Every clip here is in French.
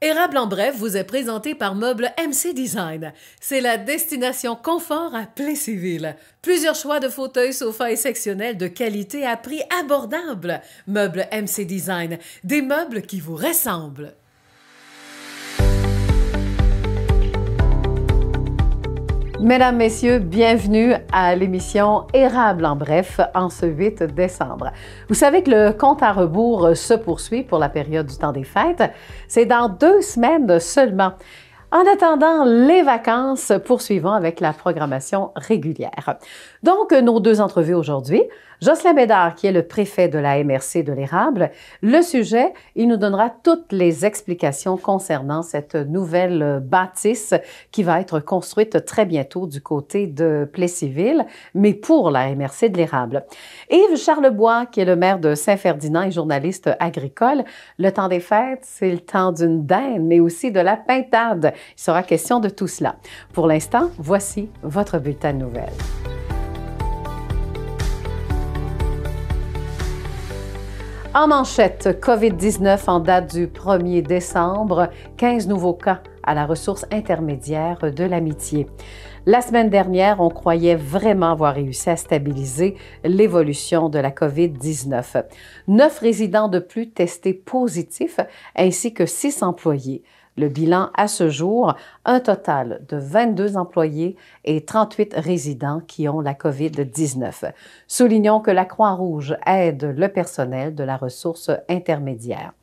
Érable en bref vous est présenté par Meubles MC Design. C'est la destination confort à Plessisville. Plusieurs choix de fauteuils, sofas et sectionnels de qualité à prix abordable. Meubles MC Design, des meubles qui vous ressemblent. Mesdames, Messieurs, bienvenue à l'émission Érable en bref en ce 8 décembre. Vous savez que le compte à rebours se poursuit pour la période du temps des fêtes. C'est dans 2 semaines seulement. En attendant les vacances, poursuivons avec la programmation régulière. Donc, nos 2 entrevues aujourd'hui. Jocelyn Bédard, qui est le préfet de la MRC de l'Érable. Le sujet, il nous donnera toutes les explications concernant cette nouvelle bâtisse qui va être construite très bientôt du côté de Plessisville, mais pour la MRC de l'Érable. Yves Charlebois, qui est le maire de Saint-Ferdinand et journaliste agricole. Le temps des fêtes, c'est le temps d'une dinde, mais aussi de la pintade. Il sera question de tout cela. Pour l'instant, voici votre bulletin de nouvelles. En manchette, COVID-19 en date du 1er décembre, 15 nouveaux cas à la ressource intermédiaire de l'Amitié. La semaine dernière, on croyait vraiment avoir réussi à stabiliser l'évolution de la COVID-19. 9 résidents de plus testés positifs ainsi que 6 employés. Le bilan à ce jour, un total de 22 employés et 38 résidents qui ont la COVID-19. Soulignons que la Croix-Rouge aide le personnel de la ressource intermédiaire.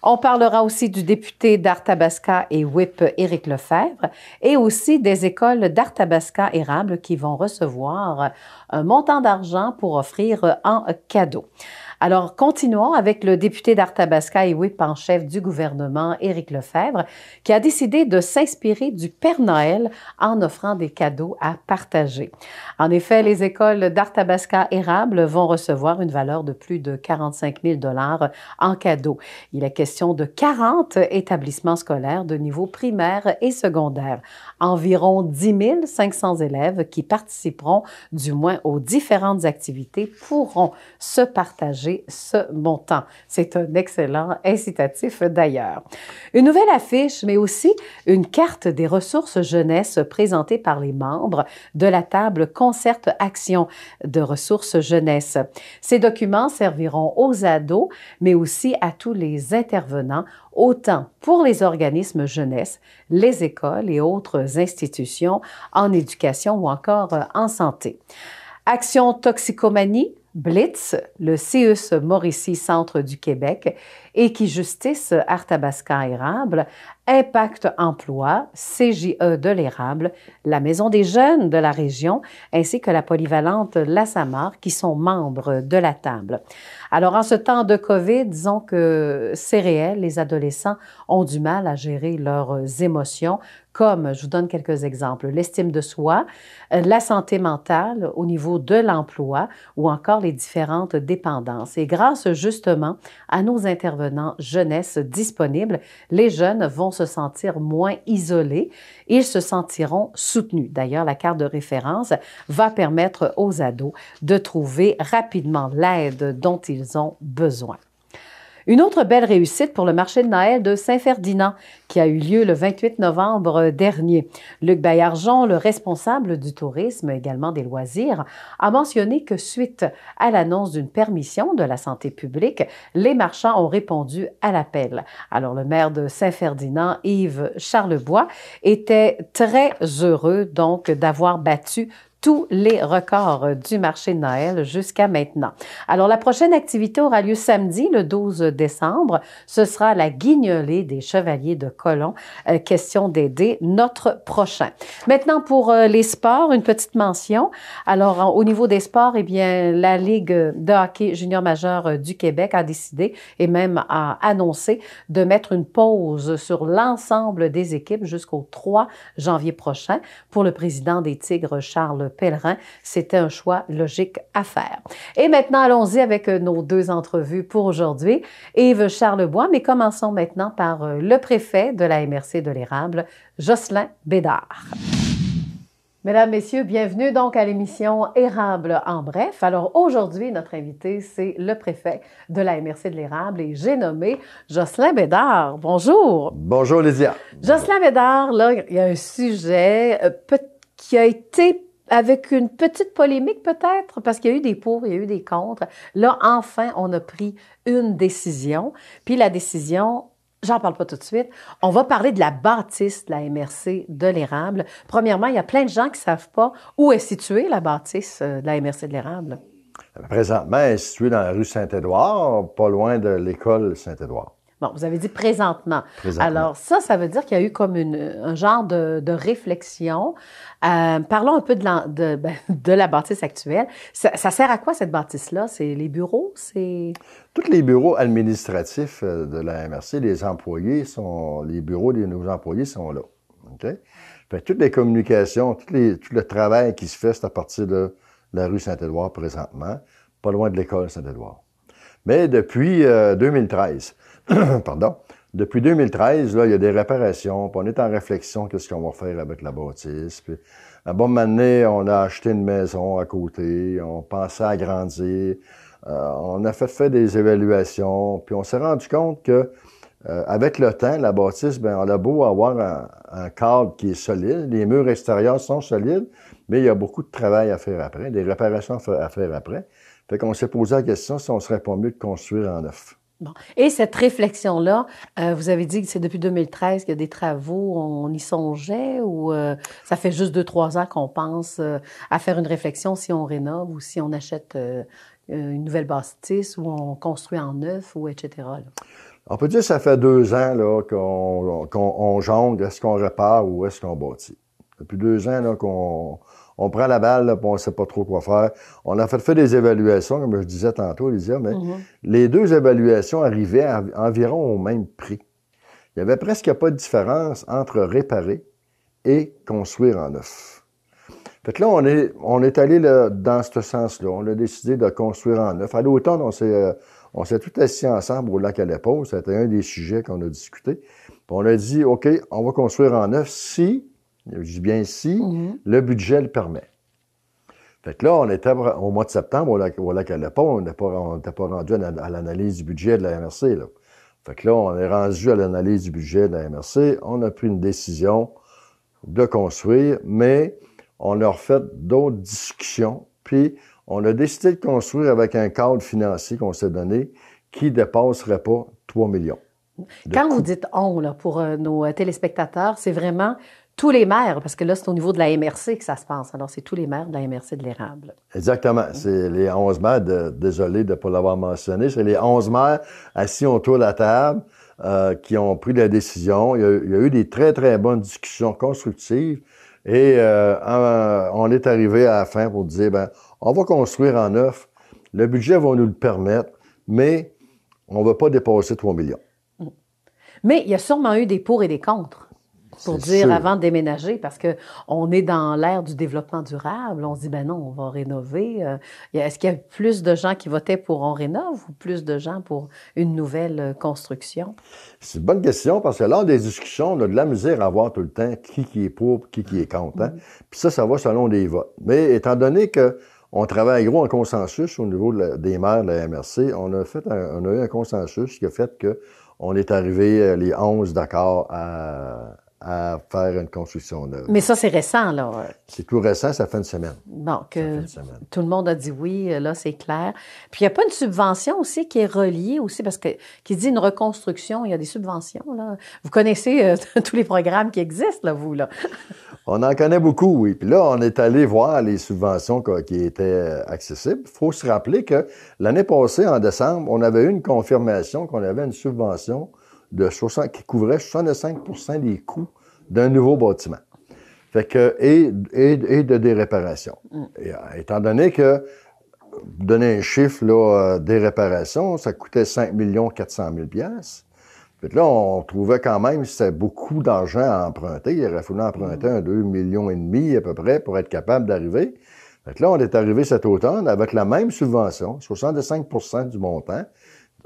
On parlera aussi du député d'Arthabasca et whip Éric Lefebvre et aussi des écoles d'Arthabasca-Érable qui vont recevoir un montant d'argent pour offrir en cadeau. Alors, continuons avec le député d'Arthabasca et whip en chef du gouvernement, Éric Lefebvre, qui a décidé de s'inspirer du Père Noël en offrant des cadeaux à partager. En effet, les écoles d'Arthabasca-Érable vont recevoir une valeur de plus de 45 000 $ en cadeaux. Il est question de 40 établissements scolaires de niveau primaire et secondaire. Environ 10 500 élèves qui participeront du moins aux différentes activités pourront se partager ce montant. C'est un excellent incitatif d'ailleurs. Une nouvelle affiche, mais aussi une carte des ressources jeunesse présentée par les membres de la table Concert Action de ressources jeunesse. Ces documents serviront aux ados, mais aussi à tous les intervenants, autant pour les organismes jeunesse, les écoles et autres institutions en éducation ou encore en santé. Action toxicomanie, Blitz, le CEUS Mauricie Centre du Québec, Équijustice Arthabasca-Érable, Impact Emploi, CJE de l'Érable, la Maison des jeunes de la région, ainsi que la polyvalente La Samar, qui sont membres de la table. Alors, en ce temps de COVID, disons que c'est réel, les adolescents ont du mal à gérer leurs émotions, comme, je vous donne quelques exemples, l'estime de soi, la santé mentale au niveau de l'emploi ou encore les différentes dépendances. Et grâce justement à nos intervenants jeunesse disponibles, les jeunes vont se sentir moins isolés. Ils se sentiront soutenus. D'ailleurs, la carte de référence va permettre aux ados de trouver rapidement l'aide dont ils ont besoin. Une autre belle réussite pour le marché de Noël de Saint-Ferdinand qui a eu lieu le 28 novembre dernier. Luc Baillargeon, le responsable du tourisme, également des loisirs, a mentionné que suite à l'annonce d'une permission de la santé publique, les marchands ont répondu à l'appel. Alors, le maire de Saint-Ferdinand, Yves Charlebois, était très heureux donc d'avoir battu tous les records du marché de Noël jusqu'à maintenant. Alors, la prochaine activité aura lieu samedi, le 12 décembre. Ce sera la guignolée des Chevaliers de Colomb. Question d'aider notre prochain. Maintenant, pour les sports, une petite mention. Alors, au niveau des sports, eh bien, la Ligue de hockey junior majeur du Québec a décidé et même a annoncé de mettre une pause sur l'ensemble des équipes jusqu'au 3 janvier prochain. Pour le président des Tigres, Charles Pellerin, c'était un choix logique à faire. Et maintenant, allons-y avec nos 2 entrevues pour aujourd'hui. Yves Charlebois, mais commençons maintenant par le préfet de la MRC de l'Érable, Jocelyn Bédard. Mesdames, Messieurs, bienvenue donc à l'émission Érable en bref. Alors aujourd'hui, notre invité, c'est le préfet de la MRC de l'Érable et j'ai nommé Jocelyn Bédard. Bonjour. Bonjour Lydia. Jocelyn Bédard, là, il y a un sujet qui a été avec une petite polémique peut-être, parce qu'il y a eu des pour, il y a eu des contre. Là, enfin, on a pris une décision. Puis la décision, j'en parle pas tout de suite. On va parler de la bâtisse de la MRC de l'Érable. Premièrement, il y a plein de gens qui ne savent pas où est située la bâtisse de la MRC de l'Érable. Présentement, elle est située dans la rue Saint-Édouard, pas loin de l'école Saint-Édouard. Bon, vous avez dit présentement. Alors ça veut dire qu'il y a eu comme un genre de réflexion. Parlons un peu de la bâtisse actuelle. Ça sert à quoi cette bâtisse-là? C'est les bureaux? Tous les bureaux administratifs de la MRC, les bureaux de nos employés sont là. Okay? Fait, toutes les communications, tout le travail qui se fait, c'est à partir de la rue Saint-Édouard présentement, pas loin de l'école Saint-Édouard. Mais depuis 2013, depuis 2013, là, il y a des réparations, puis on est en réflexion qu'est-ce qu'on va faire avec la bâtisse. Puis, à un bon moment donné, on a acheté une maison à côté, on pensait agrandir, on a fait des évaluations, puis on s'est rendu compte que avec le temps, la bâtisse, ben, on a beau avoir un cadre qui est solide, les murs extérieurs sont solides, mais il y a beaucoup de travail à faire après, des réparations à faire après. Fait qu'on s'est posé la question si on serait pas mieux de construire en neuf. Bon. Et cette réflexion-là, vous avez dit que c'est depuis 2013 qu'il y a des travaux, on y songeait ou ça fait juste 2-3 ans qu'on pense à faire une réflexion si on rénove ou si on achète une nouvelle bâtisse ou on construit en neuf ou etc. Là. On peut dire que ça fait 2 ans là, qu'on jongle, est-ce qu'on répare ou est-ce qu'on bâtit. Depuis 2 ans là, qu'on prend la balle, là, puis on ne sait pas trop quoi faire. On a fait des évaluations, comme je disais tantôt, Lydia, mais les 2 évaluations arrivaient environ au même prix. Il n'y avait presque pas de différence entre réparer et construire en neuf. Fait que là, on est allé là, dans ce sens-là. On a décidé de construire en neuf. À l'automne, on s'est tout assis ensemble au lac à l'épaule. C'était un des sujets qu'on a discuté. Puis on a dit, OK, on va construire en neuf si, je dis bien si, le budget le permet. Fait que là, on était au mois de septembre au lac à l'épaule. On n'était pas rendu à l'analyse du budget de la MRC. Là. Fait que là, on est rendu à l'analyse du budget de la MRC. On a pris une décision de construire, mais on a refait d'autres discussions, puis on a décidé de construire avec un cadre financier qu'on s'est donné qui ne dépasserait pas 3 millions. Quand vous dites « on », là, pour nos téléspectateurs, c'est vraiment tous les maires, parce que là, c'est au niveau de la MRC que ça se passe. Alors, c'est tous les maires de la MRC de l'Érable. Exactement. C'est les 11 maires, désolé de ne pas l'avoir mentionné, c'est les 11 maires assis autour de la table qui ont pris la décision. Il y a eu des très, très bonnes discussions constructives. Et on est arrivé à la fin pour dire, ben, on va construire en neuf, le budget va nous le permettre, mais on ne va pas dépasser 3 millions. Mais il y a sûrement eu des pour et des contre, pour dire sûr. Avant de déménager, parce qu'on est dans l'ère du développement durable. On se dit, ben non, on va rénover. Est-ce qu'il y a plus de gens qui votaient pour on rénove ou plus de gens pour une nouvelle construction? C'est une bonne question, parce que lors des discussions, on a de la misère à voir tout le temps qui est pour, qui est contre. Hein? Puis ça va selon des votes. Mais étant donné qu'on travaille gros en consensus au niveau des maires de la MRC, on a eu un consensus qui a fait qu'on est arrivé, les 11 d'accord à faire une construction neuve. Mais ça, c'est récent, là. C'est tout récent, ça fait une semaine. Bon, tout le monde a dit oui, là, c'est clair. Puis, il n'y a pas une subvention aussi qui est reliée aussi, parce que qui dit une reconstruction, il y a des subventions, là. Vous connaissez tous les programmes qui existent, là, vous, là. On en connaît beaucoup, oui. Puis là, on est allé voir les subventions qui étaient accessibles. Il faut se rappeler que l'année passée, en décembre, on avait eu une confirmation qu'on avait une subvention qui couvrait 65% des coûts d'un nouveau bâtiment. Fait que, et des réparations. Et, étant donné que, donner un chiffre, là, des réparations, ça coûtait 5 400 000 $. Fait que là, on trouvait quand même que c'était beaucoup d'argent à emprunter. Il aurait fallu emprunter 2,5 millions à peu près pour être capable d'arriver. Fait que là, on est arrivé cet automne avec la même subvention, 65% du montant.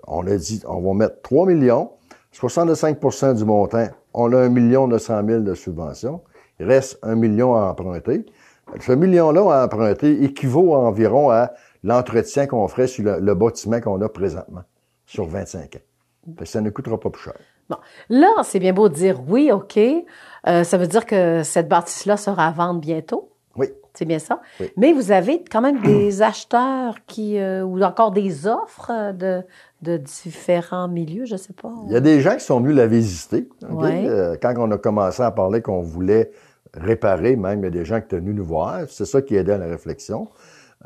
On a dit, on va mettre 3 millions. 65% du montant, on a 1 900 000 de subvention. Il reste 1 million à emprunter. Ce million-là à emprunter équivaut environ à l'entretien qu'on ferait sur le bâtiment qu'on a présentement, sur 25 ans. Fait que ça ne coûtera pas plus cher. Bon. Là, c'est bien beau de dire oui, OK. Ça veut dire que cette bâtisse-là sera à vendre bientôt. Oui. C'est bien ça. Oui. Mais vous avez quand même des acheteurs ou encore des offres de différents milieux, je ne sais pas. Il y a des gens qui sont venus la visiter. Okay? Ouais. Quand on a commencé à parler qu'on voulait réparer, même, il y a des gens qui étaient venus nous voir. C'est ça qui aidait à la réflexion.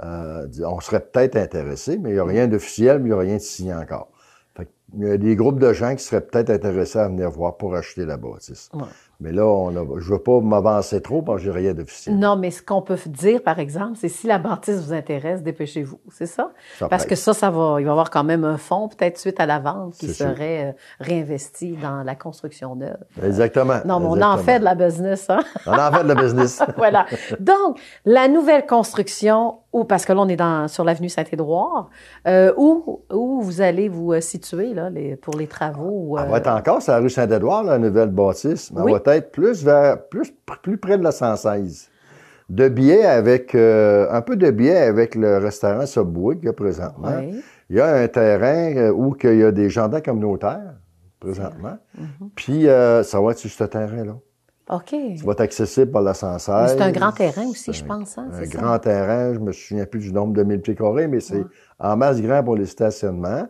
On serait peut-être intéressés, mais il n'y a rien d'officiel, mais il n'y a rien de signé encore. Fait il y a des groupes de gens qui seraient peut-être intéressés à venir voir pour acheter la bâtisse. Ouais. Mais là, je ne veux pas m'avancer trop parce que j'ai rien d'officiel. Non, mais ce qu'on peut dire, par exemple, c'est si la bâtisse vous intéresse, dépêchez-vous, c'est ça? Parce que il va y avoir quand même un fonds, peut-être suite à la vente, qui serait réinvesti dans la construction neuve. Exactement. Non, mais on en fait de la business, hein? On en fait de la business. Voilà. Donc, la nouvelle construction, parce que là, on est sur l'avenue Saint-Édouard, où vous allez vous situer là, pour les travaux? Elle va être encore sur la rue Saint-Édouard, la nouvelle bâtisse, mais oui. elle va être plus près de la 116. De biais avec, un peu de biais avec le restaurant Subway qu'il y a présentement. Oui. Il y a un terrain où il y a des jardins communautaires, présentement. Puis, ça va être sur ce terrain-là. OK. Ça va être accessible par la 116. Mais c'est un grand terrain aussi, je pense. Hein, un grand terrain, je me souviens plus du nombre de 1000 pieds carrés, mais c'est en masse grand pour les stationnements.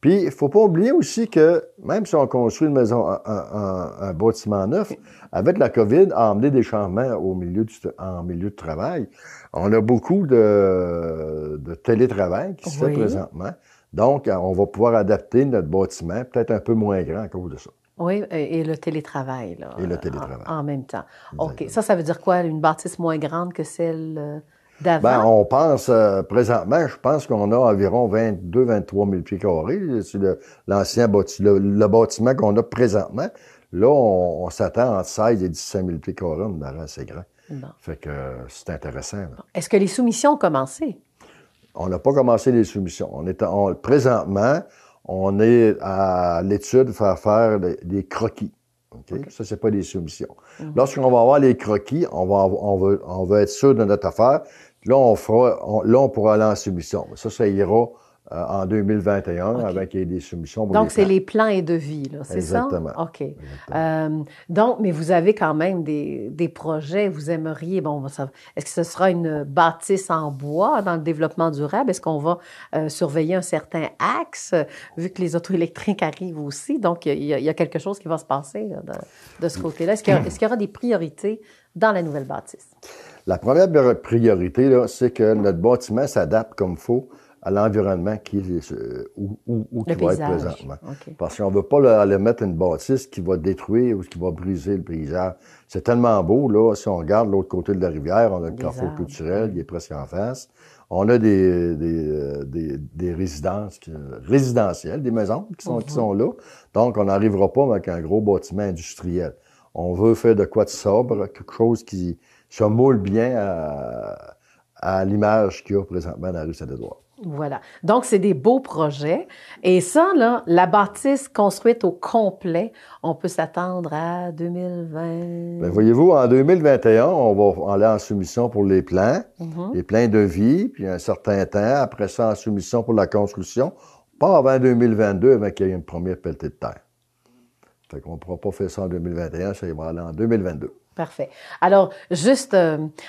Puis, il ne faut pas oublier aussi que, même si on construit une maison, un bâtiment neuf, avec la COVID, a amené des changements en milieu de travail. On a beaucoup de télétravail qui se fait présentement. Donc, on va pouvoir adapter notre bâtiment, peut-être un peu moins grand à cause de ça. Oui, et le télétravail, là. Et le télétravail. En même temps. Exactement. OK. Ça veut dire quoi? Une bâtisse moins grande que celle d'avant? Bien, on pense, présentement, je pense qu'on a environ 22-23 000 pieds carrés sur l'ancien bâtiment, le bâtiment qu'on a présentement. Là, on s'attend entre 16 et 17 000 pieds carrés, on est assez grand. Bon. Fait que c'est intéressant. Là. Est-ce que les soumissions ont commencé? On n'a pas commencé les soumissions. Présentement, on est à l'étude de faire des croquis. Okay? Ça, c'est pas des soumissions. Lorsqu'on va avoir les croquis, on va être sûr de notre affaire. Là, on pourra aller en soumission. Ça ira en 2021 avec des soumissions. Donc, c'est les plans et devis, là, c'est ça? Exactement. OK. Donc, mais vous avez quand même des projets, vous aimeriez, est-ce que ce sera une bâtisse en bois dans le développement durable? Est-ce qu'on va surveiller un certain axe, vu que les autos électriques arrivent aussi? Donc, il y a quelque chose qui va se passer là, de ce côté-là. Est-ce qu'il y aura des priorités dans la nouvelle bâtisse? La première priorité, là, c'est que notre bâtiment s'adapte comme il faut à l'environnement où il va être présentement. Okay. Parce qu'on ne veut pas aller mettre une bâtisse qui va détruire ou qui va briser le paysage. C'est tellement beau, là, si on regarde l'autre côté de la rivière, on a le carrefour culturel, il est presque en face. On a des résidences résidentielles, des maisons qui sont là. Donc, on n'arrivera pas avec un gros bâtiment industriel. On veut faire de quoi de sobre, quelque chose qui se moule bien à l'image qu'il y a présentement dans la rue Saint-Édouard. Voilà. Donc, c'est des beaux projets. Et ça, là, la bâtisse construite au complet, on peut s'attendre à 2020. Bien, voyez-vous, en 2021, on va aller en soumission pour les plans, les plans de vie, puis un certain temps. Après ça, en soumission pour la construction. Pas avant 2022, avant qu'il y ait une première pelletée de terre. Fait qu'on ne pourra pas faire ça en 2021, ça va aller en 2022. Parfait. Alors, juste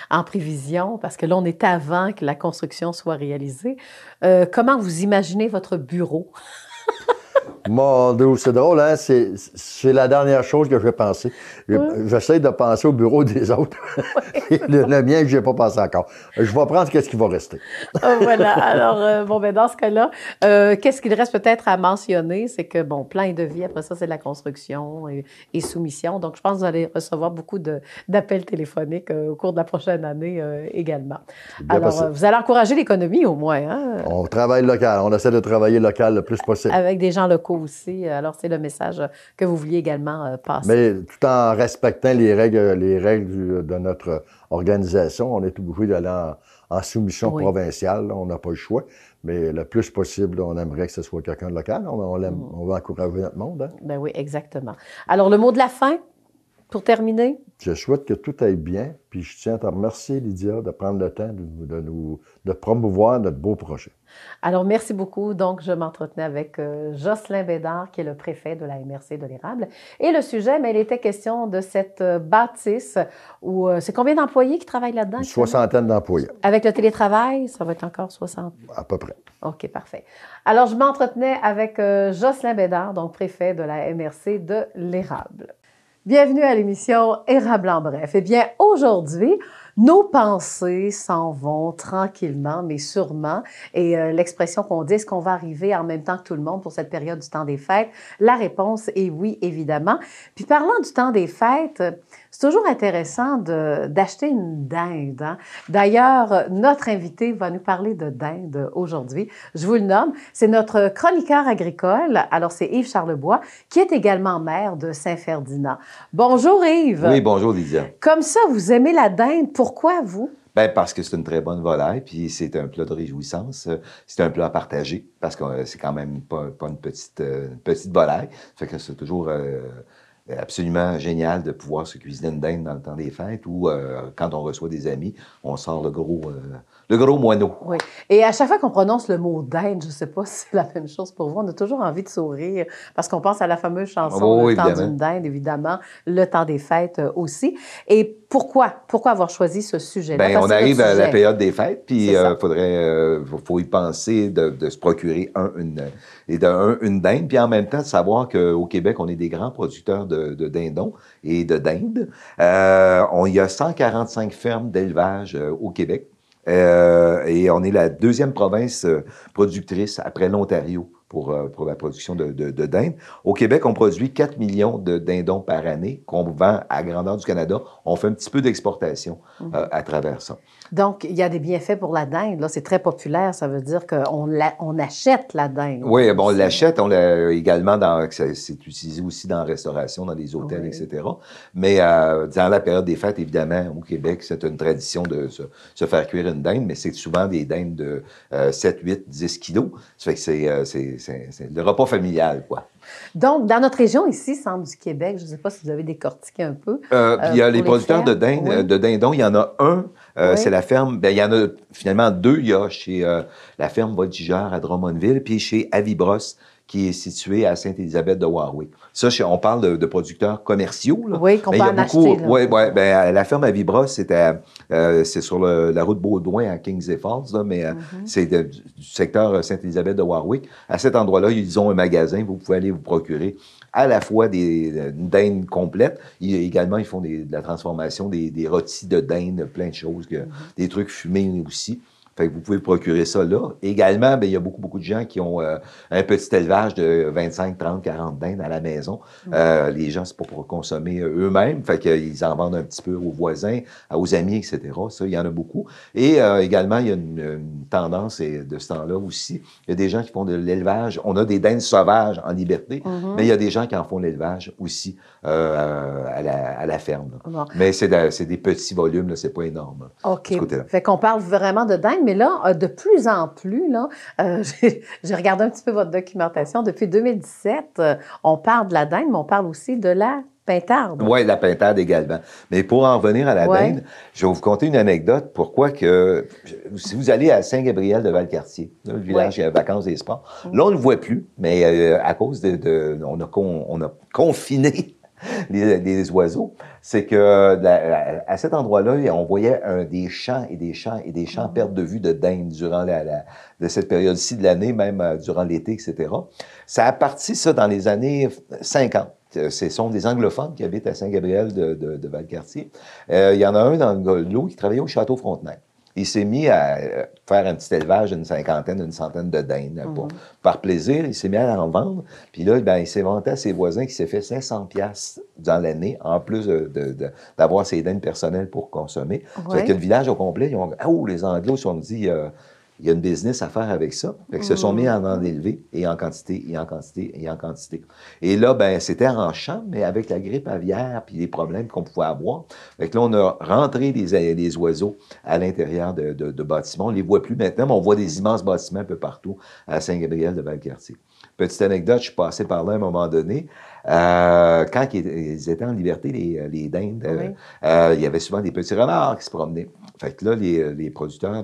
en prévision, parce que là, on est avant que la construction soit réalisée, comment vous imaginez votre bureau? Mon Dieu, c'est drôle, hein? C'est la dernière chose que je vais penser. J'essaie de penser au bureau des autres. le mien, je n'y ai pas pensé encore. Je vais prendre ce qui va rester. Voilà. Alors, dans ce cas-là, qu'est-ce qu'il reste peut-être à mentionner? C'est que, plan et devis, après ça, c'est de la construction et soumission. Donc, je pense que vous allez recevoir beaucoup d'appels téléphoniques au cours de la prochaine année également. Alors, vous allez encourager l'économie au moins, hein? On travaille local. On essaie de travailler local le plus possible. Avec des gens locaux aussi. Alors, c'est le message que vous vouliez également passer. Mais tout en respectant les règles de notre organisation, on est obligé d'aller en soumission provinciale. Là, on n'a pas le choix. Mais le plus possible, on aimerait que ce soit quelqu'un de local. On veut encourager notre monde. Hein? Ben oui, exactement. Alors, le mot de la fin Pour terminer? Je souhaite que tout aille bien, puis je tiens à te remercier, Lydia, de prendre le temps de promouvoir notre beau projet. Alors, merci beaucoup. Donc, je m'entretenais avec Jocelyn Bédard, qui est le préfet de la MRC de l'Érable. Et le sujet, mais il était question de cette bâtisse où c'est combien d'employés qui travaillent là-dedans? Une soixantaine d'employés. Avec le télétravail, ça va être encore 60? À peu près. OK, parfait. Alors, je m'entretenais avec Jocelyn Bédard, donc préfet de la MRC de l'Érable. Bienvenue à l'émission Érable en bref. Eh bien, aujourd'hui, nos pensées s'en vont tranquillement, mais sûrement. Et l'expression qu'on dit, est-ce qu'on va arriver en même temps que tout le monde pour cette période du temps des fêtes? La réponse est oui, évidemment. Puis parlant du temps des fêtes, c'est toujours intéressant d'acheter une dinde. Hein? D'ailleurs, notre invité va nous parler de dinde aujourd'hui. Je vous le nomme, c'est notre chroniqueur agricole. Alors, c'est Yves Charlebois, qui est également maire de Saint-Ferdinand. Bonjour Yves. Oui, bonjour Lydia. Comme ça, vous aimez la dinde. Pourquoi vous? Bien, parce que c'est une très bonne volaille, puis c'est un plat de réjouissance. C'est un plat à partager, parce que c'est quand même pas une petite volaille. Ça fait que c'est toujours absolument génial de pouvoir se cuisiner une dinde dans le temps des fêtes ou quand on reçoit des amis, on sort le gros moineau. Oui. Et à chaque fois qu'on prononce le mot dinde, je ne sais pas si c'est la même chose pour vous, on a toujours envie de sourire parce qu'on pense à la fameuse chanson Le temps d'une dinde, évidemment, le temps des fêtes aussi. Et pourquoi avoir choisi ce sujet-là? Bien, on arrive à la période des fêtes, puis il faut y penser de se procurer une dinde, puis en même temps de savoir qu'au Québec, on est des grands producteurs de dindons et de dindes. Il y a 145 fermes d'élevage au Québec. Et on est la deuxième province productrice après l'Ontario pour la production de dinde. Au Québec, on produit 4 millions de dindons par année qu'on vend à grandeur du Canada. On fait un petit peu d'exportation à travers ça. Donc, il y a des bienfaits pour la dinde. Là, c'est très populaire. Ça veut dire qu'on achète la dinde. Oui, bon, on l'achète. On l'a également c'est utilisé aussi dans la restauration, dans les hôtels, etc. Mais dans la période des fêtes, évidemment, au Québec, c'est une tradition de se faire cuire une dinde, mais c'est souvent des dindes de 7, 8, 10 kilos. Ça fait que c'est le repas familial, quoi. Donc, dans notre région ici, centre du Québec, je ne sais pas si vous avez décortiqué un peu. Il y a les producteurs de dindons. Il y en a un, c'est la ferme. Bien, il y en a finalement deux. Il y a chez la ferme Voltigeur à Drummondville, puis chez Avibros, qui est situé à Sainte-Élisabeth de Warwick. Ça, on parle de producteurs commerciaux. Là. Oui, qu'on peut en acheter. Oui, bien, la ferme Avibros, c'est sur la route Baudouin à Kings Falls, là, mais c'est du secteur Sainte-Élisabeth de Warwick. À cet endroit-là, ils ont un magasin. Vous pouvez aller vous procurer à la fois une dinde complète. Également, ils font de la transformation des rôtis de dinde, plein de choses, des trucs fumés aussi. Fait que vous pouvez procurer ça là. Également, bien, il y a beaucoup de gens qui ont un petit élevage de 25, 30, 40 dindes à la maison. Les gens, c'est pas pour consommer eux-mêmes. Fait qu'ils en vendent un petit peu aux voisins, aux amis, etc. Ça, il y en a beaucoup. Et également, il y a une tendance de ce temps-là aussi. Il y a des gens qui font de l'élevage. On a des dindes sauvages en liberté, mais il y a des gens qui en font l'élevage aussi à la ferme. Mais c'est des petits volumes, là, c'est pas énorme. OK. Fait qu'on parle vraiment de dindes. Mais là, de plus en plus, là, j'ai regardé un petit peu votre documentation. Depuis 2017, on parle de la dinde, mais on parle aussi de la pintarde. Oui, la pintarde également. Mais pour en revenir à la dinde, je vais vous conter une anecdote. Pourquoi que, si vous allez à Saint-Gabriel de Valcartier, là, le village vacances et sports, là, on ne le voit plus, mais à cause on a confiné les oiseaux, c'est que à cet endroit-là, on voyait des champs et des champs et des champs perte de vue de dindes durant de cette période-ci de l'année, même durant l'été, etc. Ça a parti, ça, dans les années 50. Ce sont des anglophones qui habitent à Saint-Gabriel de Valcartier. Il y en a un dans le lot qui travaillait au Château Frontenac. Il s'est mis à faire un petit élevage d'une cinquantaine, une centaine de dindes. Par plaisir, il s'est mis à en vendre. Puis là, ben, il s'est vanté à ses voisins qu'il s'est fait 500$ dans l'année, en plus d'avoir ses dindes personnelles pour consommer. Ça fait que le village au complet, ils ont dit, oh, les Anglos se sont dit, il y a une business à faire avec ça. Fait qu'ils se sont mis à en élever, et en quantité, et en quantité, et en quantité. Et là, ben, c'était en champ, mais avec la grippe aviaire puis les problèmes qu'on pouvait avoir. Fait que là, on a rentré les oiseaux à l'intérieur de bâtiments. On ne les voit plus maintenant, mais on voit des immenses bâtiments un peu partout à Saint-Gabriel de Valcartier. Petite anecdote, je suis passé par là à un moment donné. Quand ils étaient en liberté, les dindes, Oui. il y avait souvent des petits renards qui se promenaient. Fait que là, les producteurs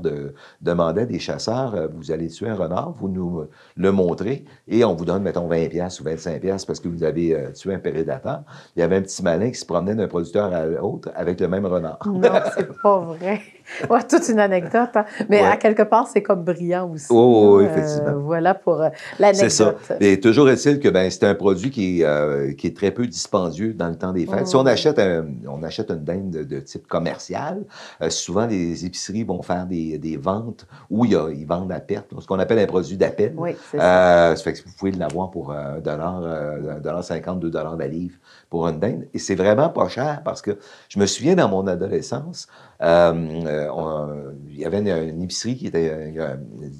demandaient des chasseurs, vous allez tuer un renard, vous nous le montrez, et on vous donne, mettons, 20$ ou 25$ parce que vous avez tué un prédateur. Il y avait un petit malin qui se promenait d'un producteur à l'autre avec le même renard. Non, c'est pas vrai. Ouais, toute une anecdote, hein. Mais Ouais. à quelque part, c'est comme brillant aussi. Oh, oui, hein. effectivement. Voilà pour C'est ça. l'anecdote. Mais toujours est-il que c'est un produit qui est très peu dispendieux dans le temps des fêtes. Si on achète une dinde de type commercial, souvent les épiceries vont faire des ventes où ils vendent à perte, ce qu'on appelle un produit d'appel. Oui, c'est ça. Ça fait que vous pouvez l'avoir pour $1,50, $2 la livre pour une dinde. Et c'est vraiment pas cher parce que je me souviens dans mon adolescence, il y avait une épicerie qui était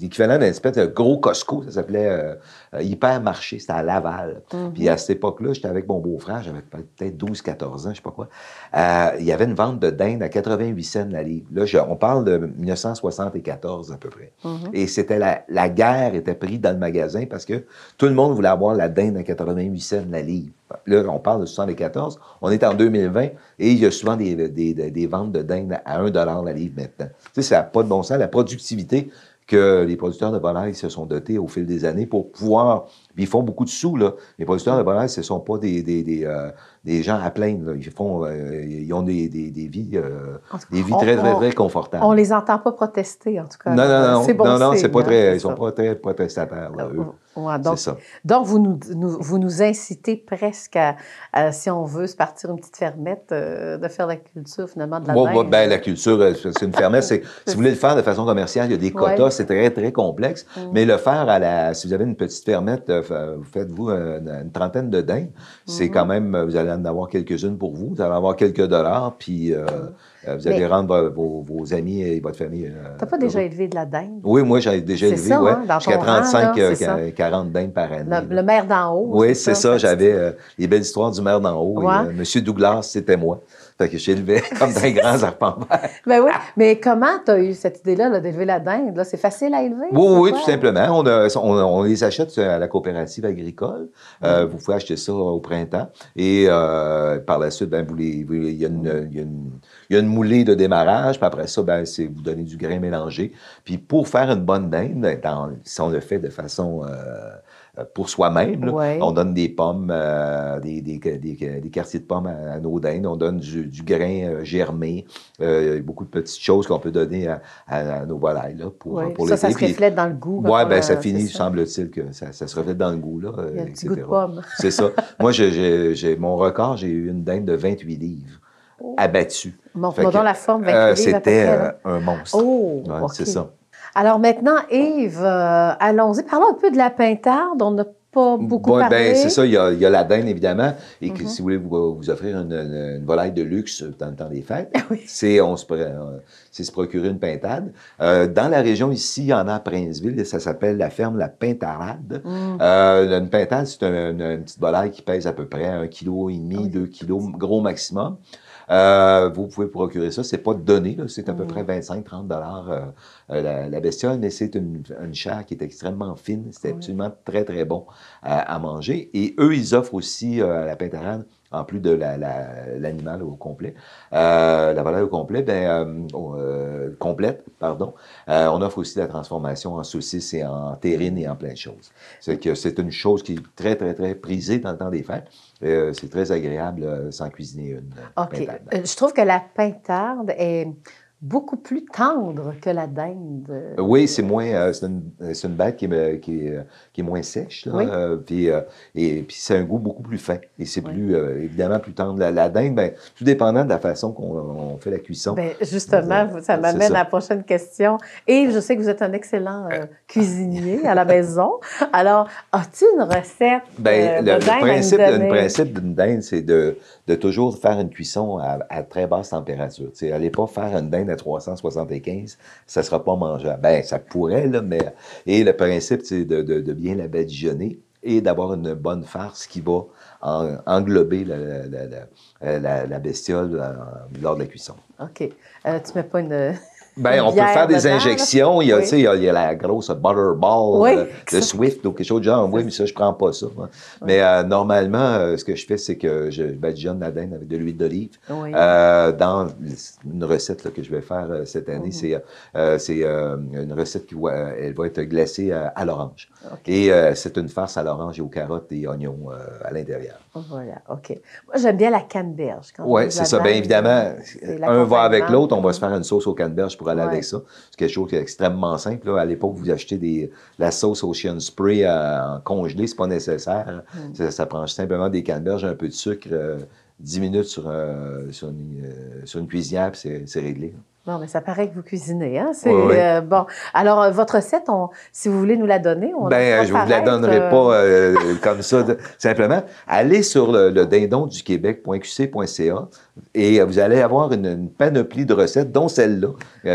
l'équivalent d'un espèce de gros Costco, ça s'appelait Hypermarché, c'était à Laval. Puis à cette époque-là, j'étais avec mon beau-frère, j'avais peut-être 12-14 ans, je sais pas quoi. Il y avait une vente de dinde à 88 cents la livre. Là, on parle de 1974 à peu près. Et c'était la guerre était prise dans le magasin parce que tout le monde voulait avoir la dinde à 88 cents la livre. Là, on parle de 74, on est en 2020 et il y a souvent des ventes de dinde à 1$ la livre maintenant. Tu sais, ça n'a pas de bon sens. La productivité que les producteurs de volailles se sont dotés au fil des années pour pouvoir... Puis ils font beaucoup de sous, là. Les producteurs de volailles, ce ne sont pas des gens à plaindre, là. Ils ont des vies, très, très, très confortables. On les entend pas protester, en tout cas. Non. C'est bon Non, signe, c'est pas hein, très... c'est Ils sont ça. pas très protestataires, là, eux. Ouais, C'est ça. donc vous nous incitez presque à, si on veut se partir une petite fermette, de faire la culture, finalement, de la dinde. Ben, la culture, c'est une fermette. Si vous voulez le faire de façon commerciale, il y a des quotas, Ouais. c'est très, très complexe. Mais le faire si vous avez une petite fermette, vous faites-vous une trentaine de dindes. C'est quand même, vous allez en avoir quelques-unes pour vous. Vous allez avoir quelques dollars, puis vous allez rendre vos amis et votre famille. T'as pas déjà élevé de la dinde? Oui, moi, j'ai déjà C'est élevé, ça, ouais, hein, dans jusqu'à ton rang, 35, là, c'est ça. 40 dindes par année. Le maire d'en haut. Oui, c'est ça. Fait que J'avais les belles histoires du maire d'en haut. Ouais. Et, Monsieur Douglas, c'était moi. Fait que j'élevais comme des grands arpents verts. Ben oui, mais comment tu as eu cette idée-là là, d'élever la dinde? Là? C'est facile à élever? Oui, c'est tout quoi? simplement. On les achète à la coopérative agricole. Vous pouvez acheter ça au printemps. Et par la suite, il y a une moulée de démarrage. Puis après ça, c'est vous donner du grain mélangé. Puis pour faire une bonne dinde, si on le fait de façon... pour soi-même. Ouais. On donne des pommes, des quartiers de pommes à nos dindes. On donne du grain germé. Il y a beaucoup de petites choses qu'on peut donner à nos volailles là, pour Ça l'été. se reflète dans le goût. Oui, ça finit, semble-t-il, que ça se reflète dans le goût. Là, Il y a un petit etc. goût de pomme. C'est ça. Moi, mon record, j'ai eu une dinde de 28 livres abattue. Montre-moi donc la forme, 28 livres à peu C'était près, là. un monstre. Oh, Ouais, OK. c'est ça. Alors maintenant, Yves, allons-y. Parlons un peu de la pintarde. On n'a pas beaucoup parlé. C'est ça, il y a la dinde, évidemment. Et que si vous voulez vous offrir une volaille de luxe dans le temps des fêtes, Oui. c'est se procurer une pintade. Dans la région ici, il y en a à Princeville, ça s'appelle la ferme La Pintarade. Une pintade, c'est une petite volaille qui pèse à peu près 1,5 kg, 2 kg, gros maximum. Vous pouvez procurer ça. C'est pas donné, là. C'est à peu près 25-30 $ la bestiole, mais c'est une chair qui est extrêmement fine. C'est absolument très, très bon à manger. Et eux, ils offrent aussi à la Pintarade, en plus de l'animal au complet, la volaille au complet, complète, pardon. On offre aussi la transformation en saucisse et en terrine et en plein de choses. C'est une chose qui est très, très, très prisée dans le temps des fêtes. C'est très agréable sans cuisiner une pintade. Je trouve que la pintarde est beaucoup plus tendre que la dinde. Oui, c'est moins. C'est une bête qui est moins sèche. Là, Oui. Et puis c'est un goût beaucoup plus fin. Et c'est plus évidemment plus tendre. La dinde, tout dépendant de la façon qu'on fait la cuisson. Justement, ça m'amène à la prochaine question. Et je sais que vous êtes un excellent cuisinier à la maison. Alors, as-tu une recette de dinde le principe d'une dinde, c'est de toujours faire une cuisson à très basse température. Allez pas faire une dinde à 375, ça ne sera pas mangeable. Ça pourrait, là, mais... Et le principe, c'est de bien la badigeonner et d'avoir une bonne farce qui va englober la bestiole lors de la cuisson. OK. Tu mets pas une Bien, on peut faire des injections. Il y a, oui. tu sais, il y a la grosse Butterball Oui, de Swift ou quelque chose de genre. Oui, mais ça, je prends pas ça. Moi. Mais normalement, ce que je fais, c'est que je badigeonne la dinde avec de l'huile d'olive. Oui. Dans une recette là, que je vais faire cette année, c'est une recette qui elle va être glacée à l'orange. Okay. Et c'est une farce à l'orange et aux carottes et oignons à l'intérieur. Voilà, OK. Moi, j'aime bien la canneberge. Oui, c'est ça. Bien évidemment, un va avec l'autre. On va se faire une sauce aux canneberges pour aller avec ça. C'est quelque chose qui est extrêmement simple. Là. À l'époque, vous achetez la sauce Ocean Spray en congelé, c'est pas nécessaire. Ça prend simplement des canneberges, un peu de sucre, 10 minutes sur une cuisinière, puis c'est réglé. Bon, mais ça paraît que vous cuisinez, hein? Bon. Alors, votre recette, si vous voulez nous la donner, je ne vous la donnerai pas comme ça. Simplement, allez sur le dindonduquebec.qc.ca et vous allez avoir une panoplie de recettes, dont celle-là,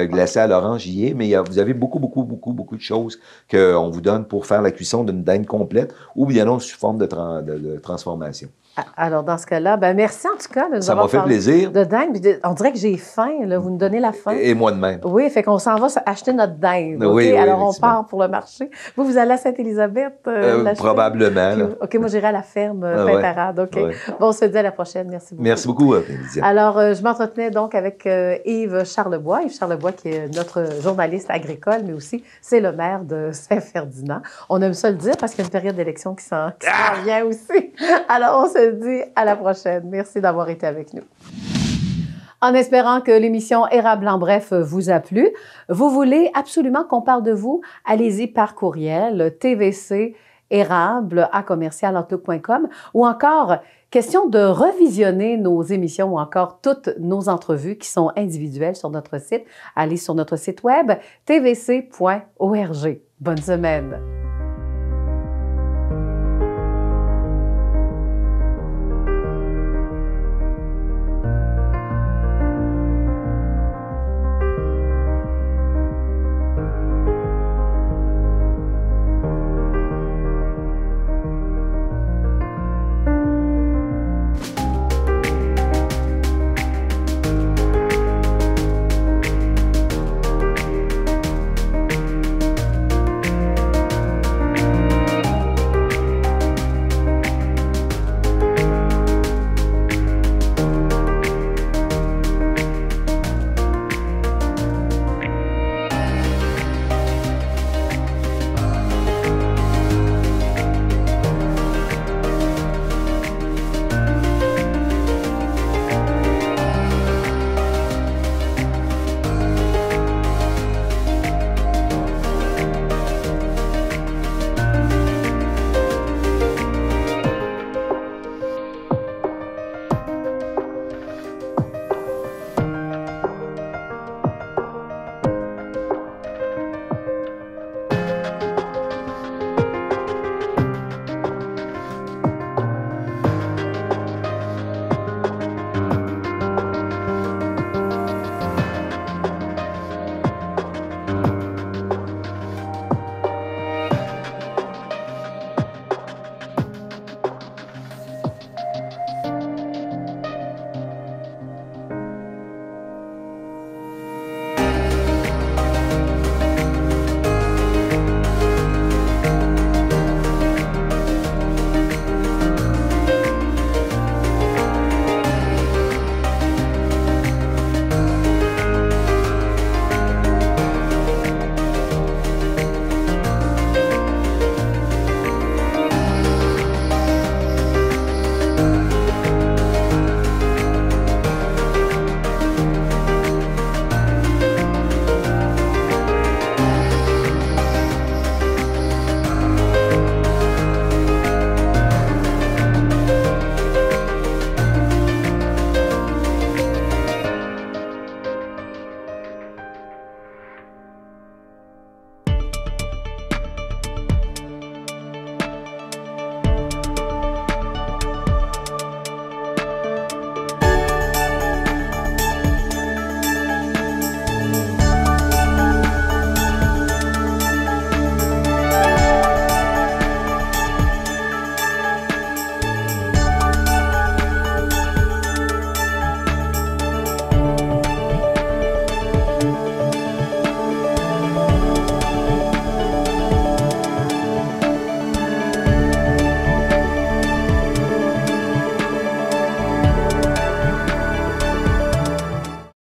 glacée à l'orange y est, mais vous avez beaucoup de choses qu'on vous donne pour faire la cuisson d'une dinde complète ou bien non sous forme de transformation. Alors, dans ce cas-là, merci en tout cas de nous avoir fait plaisir. De dinde. On dirait que j'ai faim, là. Vous nous donnez la faim. Et moi de même. Oui, fait qu'on s'en va acheter notre dinde. Oui, okay? Alors, on part pour le marché. Vous allez à Sainte-Élisabeth? Probablement. Puis, OK, moi, j'irai à la ferme Pin-Parade. OK. Bon, on se dit à la prochaine. Merci beaucoup. Merci beaucoup, Lydia. Alors, je m'entretenais donc avec Yves Charlebois. Yves Charlebois, qui est notre journaliste agricole, mais aussi, c'est le maire de Saint-Ferdinand. On aime ça le dire parce qu'il y a une période d'élection qui s'en vient aussi. Alors, on se dit à la prochaine. Merci d'avoir été avec nous. En espérant que l'émission Érable en bref vous a plu, vous voulez absolument qu'on parle de vous, allez-y par courriel tvcérable@commercialoutlook.com ou encore question de revisionner nos émissions ou encore toutes nos entrevues qui sont individuelles sur notre site. Allez sur notre site web tvc.org. Bonne semaine.